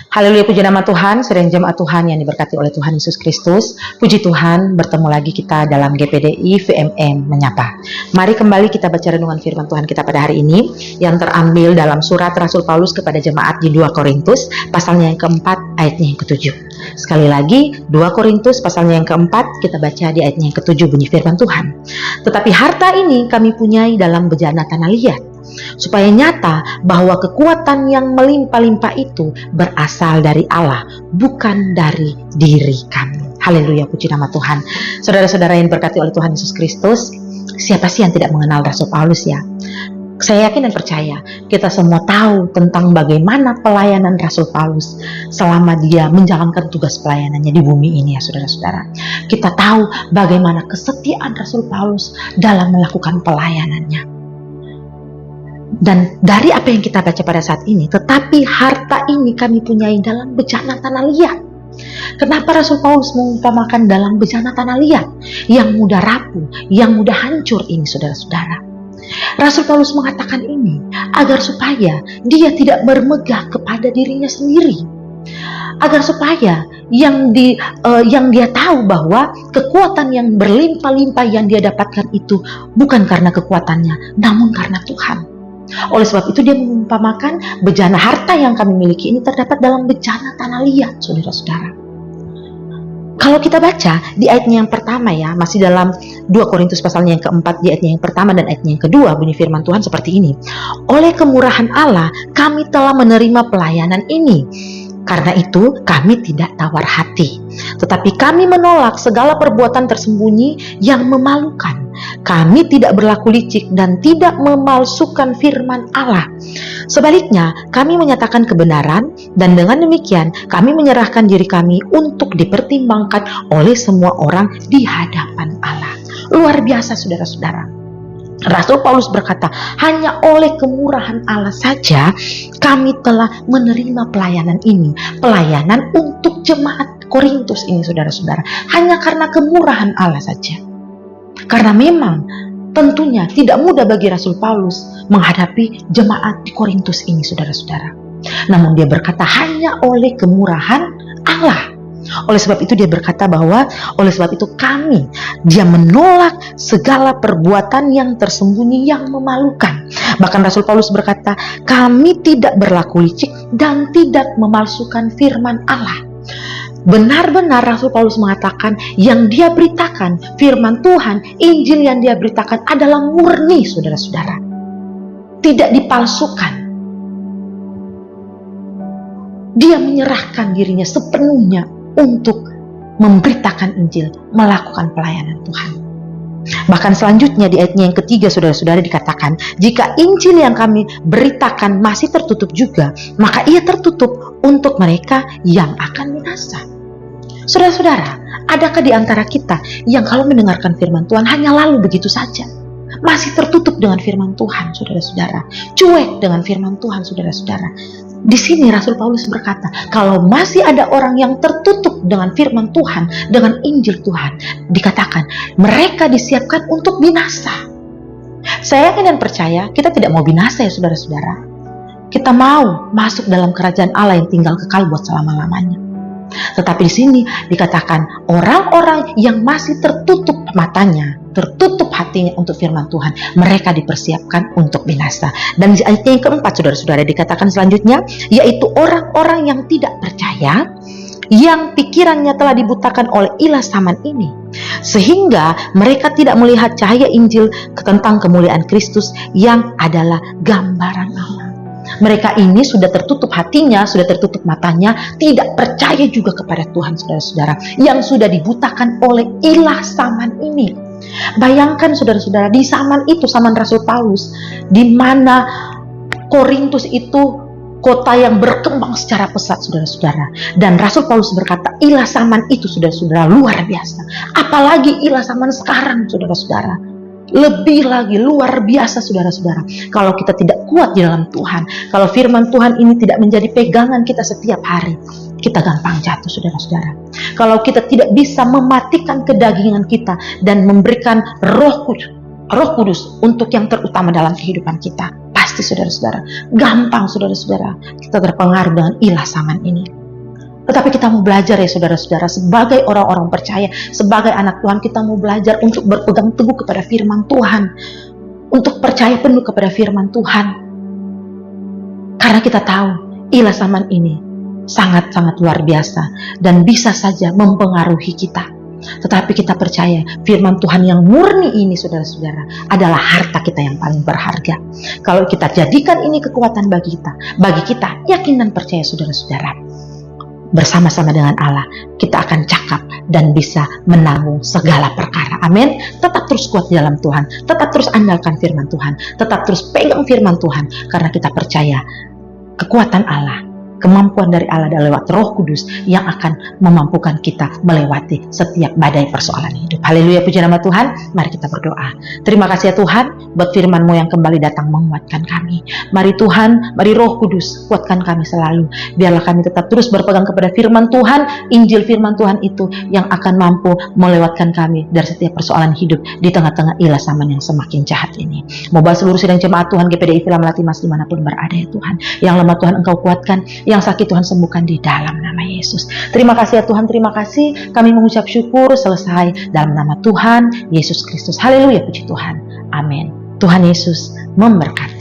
Haleluya, puji nama Tuhan, sedang jemaat Tuhan yang diberkati oleh Tuhan Yesus Kristus. Puji Tuhan, bertemu lagi kita dalam GPDI VMM Menyapa. Mari kembali kita baca renungan firman Tuhan kita pada hari ini, yang terambil dalam surat Rasul Paulus kepada jemaat di 2 Korintus, pasalnya yang keempat, ayatnya yang ketujuh. Sekali lagi, 2 Korintus pasalnya yang keempat, kita baca di ayatnya yang ketujuh, bunyi firman Tuhan. Tetapi harta ini kami punyai dalam bejana tanah liat, supaya nyata bahwa kekuatan yang melimpah-limpah itu berasal dari Allah, bukan dari diri kami. Haleluya, puji nama Tuhan. Saudara-saudara yang diberkati oleh Tuhan Yesus Kristus, siapa sih yang tidak mengenal Rasul Paulus ya? Saya yakin dan percaya kita semua tahu tentang bagaimana pelayanan Rasul Paulus selama dia menjalankan tugas pelayanannya di bumi ini ya saudara-saudara. Kita tahu bagaimana kesetiaan Rasul Paulus dalam melakukan pelayanannya. Dan dari apa yang kita baca pada saat ini, tetapi harta ini kami punyai dalam bejana tanah liat. Kenapa Rasul Paulus mengumpamakan dalam bejana tanah liat yang mudah rapuh, yang mudah hancur ini saudara-saudara? Rasul Paulus mengatakan ini agar supaya dia tidak bermegah kepada dirinya sendiri, agar supaya yang dia tahu bahwa kekuatan yang berlimpah-limpah yang dia dapatkan itu bukan karena kekuatannya, namun karena Tuhan. Oleh sebab itu dia mengumpamakan bejana harta yang kami miliki ini terdapat dalam bejana tanah liat, saudara-saudara. Kalau kita baca di ayatnya yang pertama ya, masih dalam 2 Korintus pasalnya yang keempat, di ayatnya yang pertama dan ayatnya yang kedua, bunyi firman Tuhan seperti ini. Oleh kemurahan Allah kami telah menerima pelayanan ini. Karena itu kami tidak tawar hati, tetapi kami menolak segala perbuatan tersembunyi yang memalukan. Kami tidak berlaku licik dan tidak memalsukan firman Allah. Sebaliknya, kami menyatakan kebenaran, dan dengan demikian kami menyerahkan diri kami untuk dipertimbangkan oleh semua orang di hadapan Allah. Luar biasa saudara-saudara. Rasul Paulus berkata, hanya oleh kemurahan Allah saja kami telah menerima pelayanan ini. Pelayanan untuk jemaat Korintus ini saudara-saudara. Hanya karena kemurahan Allah saja. Karena memang tentunya tidak mudah bagi Rasul Paulus menghadapi jemaat di Korintus ini saudara-saudara. Namun dia berkata hanya oleh kemurahan Allah. Oleh sebab itu dia berkata bahwa oleh sebab itu dia menolak segala perbuatan yang tersembunyi yang memalukan. Bahkan Rasul Paulus berkata, kami tidak berlaku licik dan tidak memalsukan firman Allah. Benar-benar Rasul Paulus mengatakan yang dia beritakan, firman Tuhan, Injil yang dia beritakan adalah murni saudara-saudara. Tidak dipalsukan. Dia menyerahkan dirinya sepenuhnya untuk memberitakan Injil, melakukan pelayanan Tuhan. Bahkan selanjutnya di ayatnya yang ketiga saudara-saudara dikatakan, jika Injil yang kami beritakan masih tertutup juga, maka ia tertutup untuk mereka yang akan binasa. Saudara-saudara, adakah di antara kita yang kalau mendengarkan firman Tuhan hanya lalu begitu saja? Masih tertutup dengan firman Tuhan, saudara-saudara. Cuek dengan firman Tuhan, saudara-saudara. Di sini Rasul Paulus berkata, kalau masih ada orang yang tertutup dengan firman Tuhan, dengan Injil Tuhan, dikatakan mereka disiapkan untuk binasa. Saya yakin dan percaya kita tidak mau binasa ya saudara-saudara. Kita mau masuk dalam kerajaan Allah yang tinggal kekal buat selama-lamanya. Tetapi di sini dikatakan orang-orang yang masih tertutup matanya, tertutup hatinya untuk firman Tuhan, mereka dipersiapkan untuk binasa. Dan di ayat yang keempat saudara-saudara dikatakan selanjutnya, yaitu orang-orang yang tidak percaya, yang pikirannya telah dibutakan oleh ilah zaman ini, sehingga mereka tidak melihat cahaya Injil tentang kemuliaan Kristus yang adalah gambaran Allah. Mereka ini sudah tertutup hatinya, sudah tertutup matanya, tidak percaya juga kepada Tuhan saudara-saudara, yang sudah dibutakan oleh ilah zaman ini. Bayangkan saudara-saudara, di zaman itu, zaman Rasul Paulus, di mana Korintus itu kota yang berkembang secara pesat saudara-saudara. Dan Rasul Paulus berkata, ilah zaman itu saudara-saudara luar biasa. Apalagi ilah zaman sekarang saudara-saudara. Lebih lagi luar biasa saudara-saudara. Kalau kita tidak kuat di dalam Tuhan, kalau firman Tuhan ini tidak menjadi pegangan kita setiap hari, kita gampang jatuh saudara-saudara. Kalau kita tidak bisa mematikan kedagingan kita dan memberikan Roh Kudus untuk yang terutama dalam kehidupan kita, pasti saudara-saudara gampang saudara-saudara kita terpengaruh dengan ilah zaman ini. Tetapi kita mau belajar ya saudara-saudara, sebagai orang-orang percaya, sebagai anak Tuhan, kita mau belajar untuk berpegang teguh kepada firman Tuhan, untuk percaya penuh kepada firman Tuhan. Karena kita tahu ilah zaman ini sangat-sangat luar biasa dan bisa saja mempengaruhi kita. Tetapi kita percaya firman Tuhan yang murni ini saudara-saudara adalah harta kita yang paling berharga. Kalau kita jadikan ini kekuatan bagi kita yakin dan percaya saudara-saudara, bersama-sama dengan Allah kita akan cakap dan bisa menanggung segala perkara. Amin. Tetap terus kuat di dalam Tuhan, tetap terus andalkan firman Tuhan, tetap terus pegang firman Tuhan, karena kita percaya kekuatan Allah, kemampuan dari Allah dan lewat Roh Kudus yang akan memampukan kita melewati setiap badai persoalan hidup. Haleluya, puji nama Tuhan. Mari kita berdoa. Terima kasih ya Tuhan buat firman-Mu yang kembali datang menguatkan kami. Mari Tuhan, mari Roh Kudus kuatkan kami selalu. Biarlah kami tetap terus berpegang kepada firman Tuhan, Injil firman Tuhan itu yang akan mampu melewatkan kami dari setiap persoalan hidup di tengah-tengah ilah zaman yang semakin jahat ini. Moga seluruh sidang jemaat Tuhan GPDI Villa Melati Mas dimanapun berada ya Tuhan. Yang lemah Tuhan Engkau kuatkan, yang sakit Tuhan sembuhkan di dalam nama Yesus. Terima kasih ya Tuhan, terima kasih. Kami mengucap syukur selesai dalam nama Tuhan Yesus Kristus. Haleluya, puji Tuhan. Amin. Tuhan Yesus memberkati.